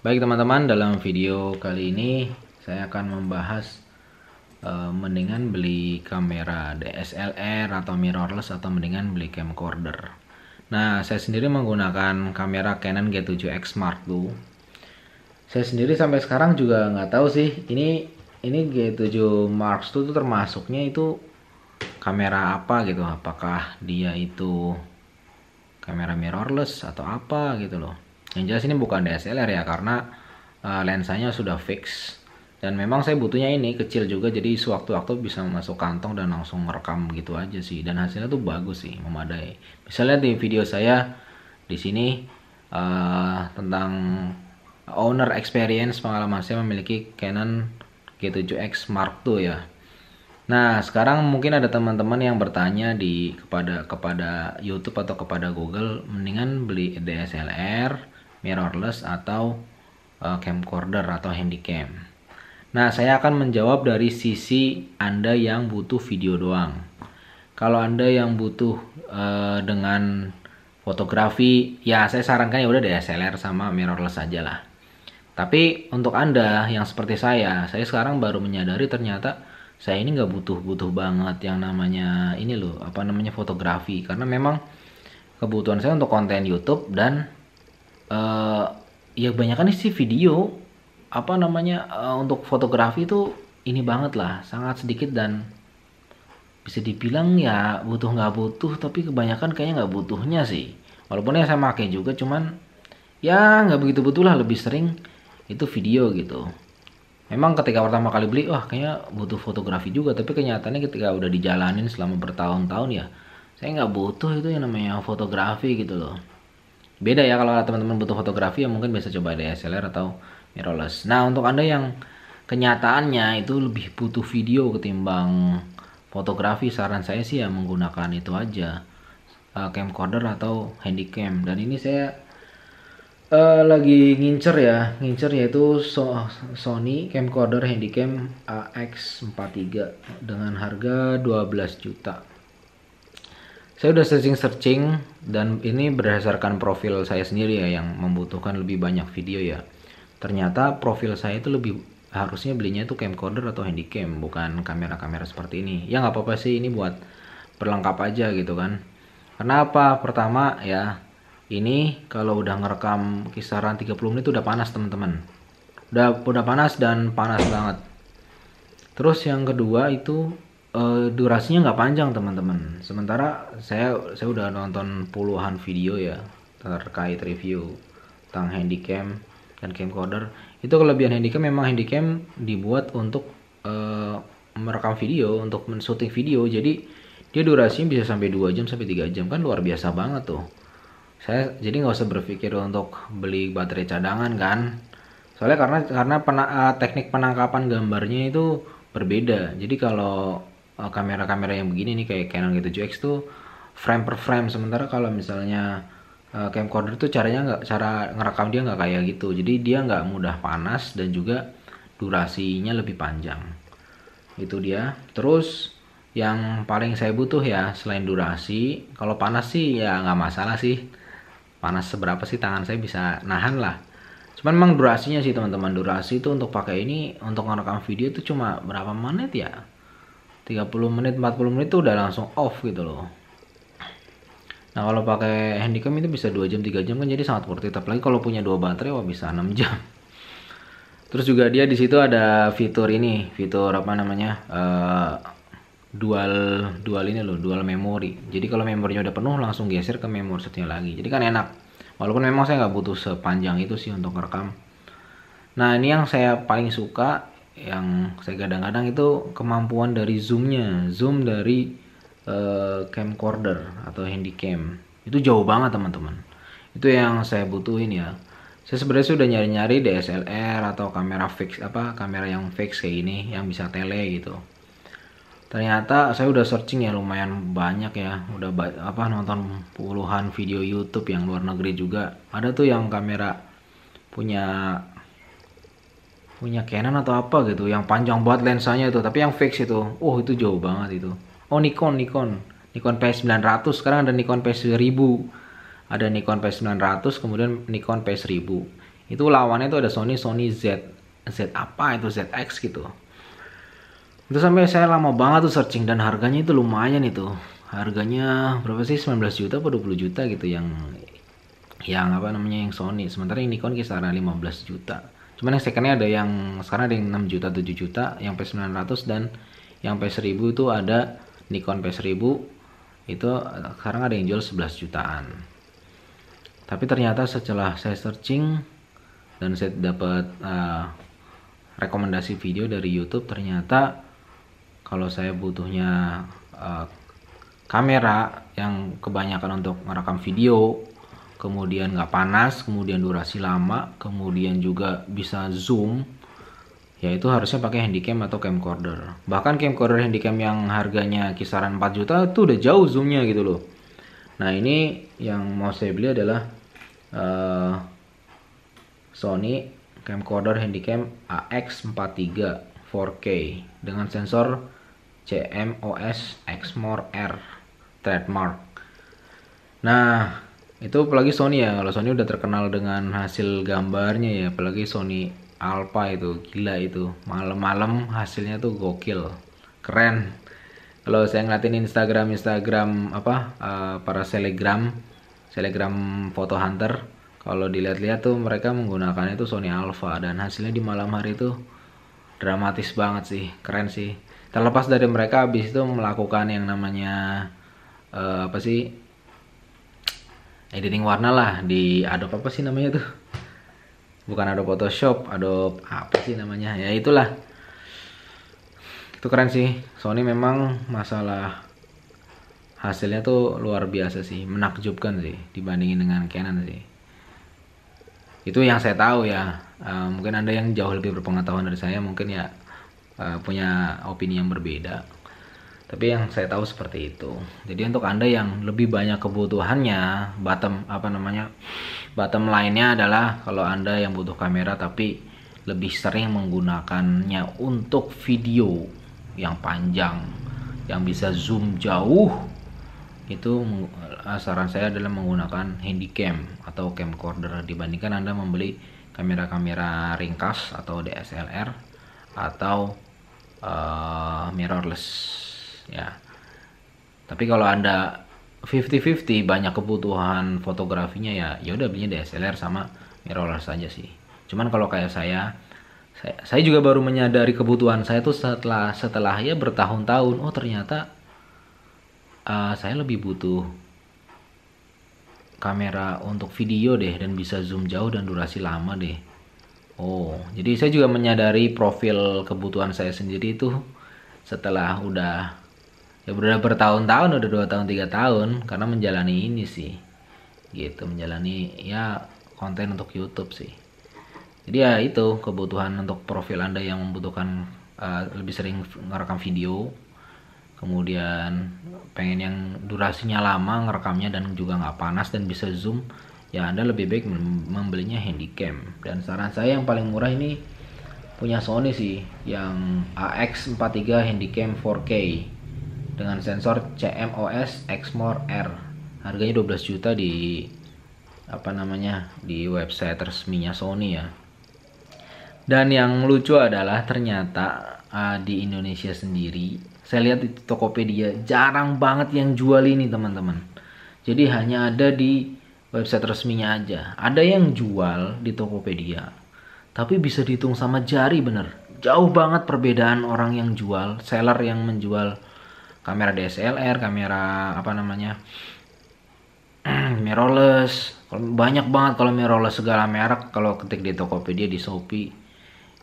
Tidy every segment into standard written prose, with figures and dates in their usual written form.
Baik teman-teman, dalam video kali ini saya akan membahas mendingan beli kamera DSLR atau mirrorless atau mendingan beli camcorder. Nah, saya sendiri menggunakan kamera Canon G7X Mark II. Saya sendiri sampai sekarang juga nggak tahu sih ini G7 Mark II itu termasuknya itu kamera apa gitu. Apakah dia itu kamera mirrorless atau apa gitu loh. Yang jelas ini bukan DSLR ya, karena lensanya sudah fix. Dan memang saya butuhnya ini kecil juga, jadi sewaktu-waktu bisa masuk kantong dan langsung merekam gitu aja sih. Dan hasilnya tuh bagus sih, memadai. Misalnya di video saya di sini tentang owner experience, pengalaman saya memiliki Canon G7X Mark II ya. Nah, sekarang mungkin ada teman-teman yang bertanya kepada YouTube atau kepada Google, mendingan beli DSLR, mirrorless atau camcorder atau handycam. Nah, saya akan menjawab dari sisi Anda yang butuh video doang. Kalau Anda yang butuh dengan fotografi, ya saya sarankan ya udah DSLR sama mirrorless aja lah. Tapi untuk Anda yang seperti saya sekarang baru menyadari ternyata saya ini nggak butuh banget yang namanya ini loh, apa namanya, fotografi, karena memang kebutuhan saya untuk konten YouTube dan ya kebanyakan sih video, apa namanya, untuk fotografi itu ini banget lah, sangat sedikit dan bisa dibilang ya butuh nggak butuh, tapi kebanyakan kayaknya nggak butuhnya sih, walaupun ya saya pakai juga, cuman ya nggak begitu butuh lah, lebih sering itu video gitu. Memang ketika pertama kali beli, wah kayaknya butuh fotografi juga, tapi kenyataannya ketika udah dijalanin selama bertahun-tahun ya, saya nggak butuh itu yang namanya fotografi gitu loh. Beda ya, kalau teman-teman butuh fotografi ya mungkin bisa coba DSLR atau mirrorless. Nah, untuk Anda yang kenyataannya itu lebih butuh video ketimbang fotografi, saran saya sih ya menggunakan itu aja, camcorder atau handycam. Dan ini saya lagi ngincer yaitu Sony camcorder handycam AX43 dengan harga 12 juta. Saya udah searching dan ini berdasarkan profil saya sendiri ya, yang membutuhkan lebih banyak video ya. Ternyata profil saya itu lebih harusnya belinya itu camcorder atau handycam, bukan kamera-kamera seperti ini. Ya nggak apa-apa sih, ini buat perlengkap aja gitu kan. Karena apa? Pertama ya, ini kalau udah ngerekam kisaran 30 menit udah panas teman-teman. Udah panas dan panas banget. Terus yang kedua itu durasinya nggak panjang teman-teman. Sementara saya udah nonton puluhan video ya terkait review tentang handycam dan camcorder. Itu kelebihan handycam, memang handycam dibuat untuk merekam video, untuk men-shooting video. Jadi dia durasinya bisa sampai 2 jam sampai 3 jam, kan luar biasa banget tuh. Saya jadi nggak usah berpikir untuk beli baterai cadangan kan, soalnya karena teknik penangkapan gambarnya itu berbeda. Jadi kalau kamera-kamera yang begini nih kayak Canon G7X tuh frame per frame, sementara kalau misalnya camcorder tuh cara ngerekam dia nggak kayak gitu, jadi dia nggak mudah panas dan juga durasinya lebih panjang. Itu dia. Terus yang paling saya butuh ya selain durasi, kalau panas sih ya nggak masalah sih, panas seberapa sih tangan saya bisa nahan lah. Cuman memang durasinya sih teman-teman, durasi itu untuk pakai ini untuk ngerekam video itu cuma berapa menit ya, 30 menit 40 menit tuh udah langsung off gitu loh. Nah kalau pakai handycam itu bisa 2 jam 3 jam kan, jadi sangat worth it. Apalagi kalau punya 2 baterai, wah bisa 6 jam. Terus juga dia di situ ada fitur apa namanya, dual ini loh, dual memori. Jadi kalau memorinya udah penuh langsung geser ke memori satunya lagi, jadi kan enak. Walaupun memang saya nggak butuh sepanjang itu sih untuk rekam. Nah ini yang saya paling suka, yang saya kadang-kadang itu kemampuan dari zoomnya, zoom dari camcorder atau handycam itu jauh banget teman-teman. Itu yang saya butuhin ya. Saya sebenarnya sudah nyari-nyari DSLR atau kamera fix, kamera yang fix kayak ini yang bisa tele gitu. Ternyata saya udah searching ya lumayan banyak ya, udah nonton puluhan video YouTube yang luar negeri juga. Ada tuh yang kamera punya Canon atau apa gitu, yang panjang banget lensanya itu, tapi yang fix itu. Itu jauh banget itu. Nikon P900, sekarang ada Nikon P1000. Ada Nikon P900, kemudian Nikon P1000. Itu lawannya itu ada Sony Z apa itu, ZX gitu. Itu sampai saya lama banget tuh searching, dan harganya itu lumayan itu. Harganya berapa sih? 19 juta atau 20 juta gitu yang apa namanya, yang Sony. Sementara yang Nikon kisaran 15 juta. Cuman yang secondnya ada yang sekarang ada yang 6 juta, 7 juta, yang P900, dan yang P1000 itu ada Nikon P1000 itu sekarang ada yang jual 11 jutaan. Tapi ternyata setelah saya searching dan saya dapat rekomendasi video dari YouTube, ternyata kalau saya butuhnya kamera yang kebanyakan untuk merekam video, kemudian nggak panas, kemudian durasi lama, kemudian juga bisa zoom, yaitu harusnya pakai handycam atau camcorder. Bahkan camcorder handycam yang harganya kisaran 4 juta itu udah jauh zoomnya gitu loh. Nah, ini yang mau saya beli adalah Sony camcorder handycam AX43 4K dengan sensor CMOS Exmor R trademark. Nah, itu apalagi Sony ya. Kalau Sony udah terkenal dengan hasil gambarnya ya, apalagi Sony Alpha itu gila itu. Malam-malam hasilnya tuh gokil. Keren. Kalau saya ngeliatin Instagram apa para selegram foto hunter, kalau dilihat-lihat tuh mereka menggunakan itu Sony Alpha, dan hasilnya di malam hari itu dramatis banget sih, keren sih. Terlepas dari mereka habis itu melakukan yang namanya apa sih, editing warna lah di Adobe apa sih namanya tuh, bukan Adobe Photoshop, Adobe apa sih namanya ya, itulah. Itu keren sih Sony, memang masalah hasilnya tuh luar biasa sih, menakjubkan sih dibandingin dengan Canon sih. Itu yang saya tahu ya. Mungkin Anda yang jauh lebih berpengetahuan dari saya mungkin ya punya opini yang berbeda. Tapi yang saya tahu seperti itu. Jadi untuk Anda yang lebih banyak kebutuhannya, bottom line-nya adalah kalau Anda yang butuh kamera tapi lebih sering menggunakannya untuk video yang panjang, yang bisa zoom jauh, itu saran saya adalah menggunakan handycam atau camcorder dibandingkan Anda membeli kamera-kamera ringkas atau DSLR atau mirrorless ya. Tapi kalau Anda 50-50 banyak kebutuhan fotografinya ya udah belinya DSLR sama mirrorless saja sih. Cuman kalau kayak saya juga baru menyadari kebutuhan saya tuh setelah ya bertahun-tahun. Oh, ternyata saya lebih butuh kamera untuk video deh, dan bisa zoom jauh dan durasi lama deh. Oh, jadi saya juga menyadari profil kebutuhan saya sendiri itu setelah udah bertahun-tahun, udah 2 tahun 3 tahun, karena menjalani ini sih gitu, menjalani ya konten untuk YouTube sih. Jadi ya itu kebutuhan untuk profil Anda yang membutuhkan lebih sering ngerekam video, kemudian pengen yang durasinya lama ngerekamnya dan juga nggak panas dan bisa zoom, ya Anda lebih baik membelinya handycam. Dan saran saya yang paling murah ini punya Sony sih, yang AX43 handycam 4K dengan sensor CMOS Exmor R. Harganya 12 juta di di website resminya Sony ya. Dan yang lucu adalah ternyata di Indonesia sendiri, saya lihat di Tokopedia jarang banget yang jual ini teman-teman. Jadi hanya ada di website resminya aja. Ada yang jual di Tokopedia, tapi bisa dihitung sama jari bener. Jauh banget perbedaan orang yang jual, seller yang menjual kamera DSLR, kamera mirrorless. Banyak banget kalau mirrorless segala merek, kalau ketik di Tokopedia, di Shopee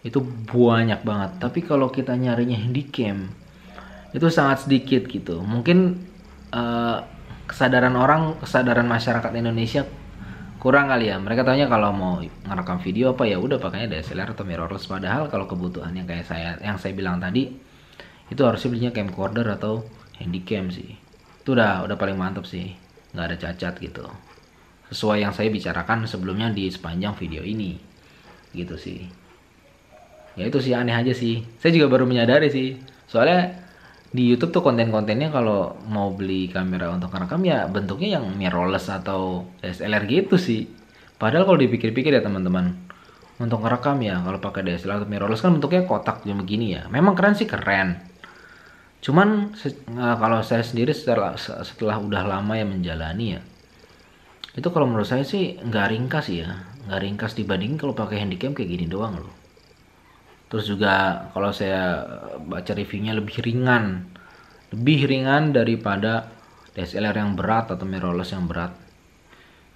itu banyak banget. Tapi kalau kita nyarinya handycam itu sangat sedikit gitu. Mungkin kesadaran masyarakat Indonesia kurang kali ya. Mereka taunya kalau mau ngerekam video apa ya udah pakainya DSLR atau mirrorless. Padahal kalau kebutuhan yang kayak yang saya bilang tadi, itu harusnya belinya camcorder atau handycam sih. Itu udah paling mantap sih, nggak ada cacat gitu. Sesuai yang saya bicarakan sebelumnya di sepanjang video ini, gitu sih. Ya itu sih, aneh aja sih. Saya juga baru menyadari sih. Soalnya di YouTube tuh konten-kontennya kalau mau beli kamera untuk ngerekam ya bentuknya yang mirrorless atau DSLR gitu sih. Padahal kalau dipikir-pikir ya teman-teman, untuk ngerekam ya kalau pakai DSLR atau mirrorless kan bentuknya kotak begini ya. Memang keren sih keren. Cuman kalau saya sendiri setelah udah lama ya menjalani ya, itu kalau menurut saya sih nggak ringkas ya, nggak ringkas dibanding kalau pakai handycam kayak gini doang loh. Terus juga kalau saya baca reviewnya lebih ringan daripada DSLR yang berat atau mirrorless yang berat.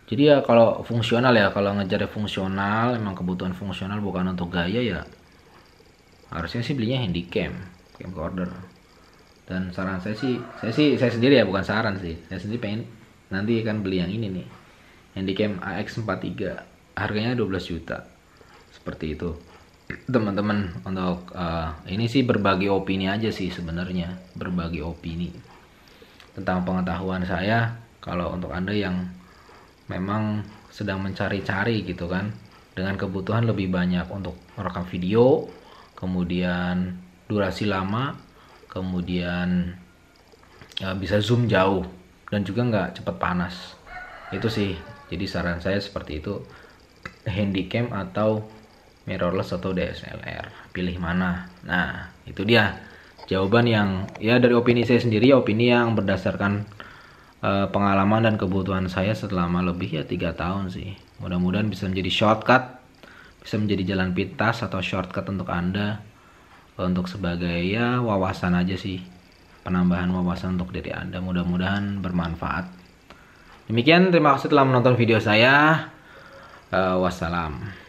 Jadi ya kalau fungsional ya, kalau ngejar fungsional, emang kebutuhan fungsional bukan untuk gaya ya, harusnya sih belinya handycam, camcorder. Dan saran saya sendiri ya, bukan saran sih, saya sendiri pengen nanti kan beli yang ini nih, handycam AX43, harganya 12 juta seperti itu teman-teman. Untuk ini sih berbagi opini aja sih sebenarnya, berbagi opini tentang pengetahuan saya. Kalau untuk Anda yang memang sedang mencari-cari gitu kan, dengan kebutuhan lebih banyak untuk merekam video, kemudian durasi lama, kemudian bisa zoom jauh dan juga nggak cepat panas, itu sih. Jadi saran saya seperti itu, handycam atau mirrorless atau DSLR, pilih mana? Nah itu dia jawaban yang ya dari opini saya sendiri, opini yang berdasarkan pengalaman dan kebutuhan saya selama lebih ya 3 tahun sih. Mudah-mudahan bisa menjadi shortcut, bisa menjadi jalan pintas atau shortcut untuk Anda, untuk sebagai ya wawasan aja sih, penambahan wawasan untuk diri Anda. Mudah-mudahan bermanfaat. Demikian, terima kasih telah menonton video saya. Wassalam.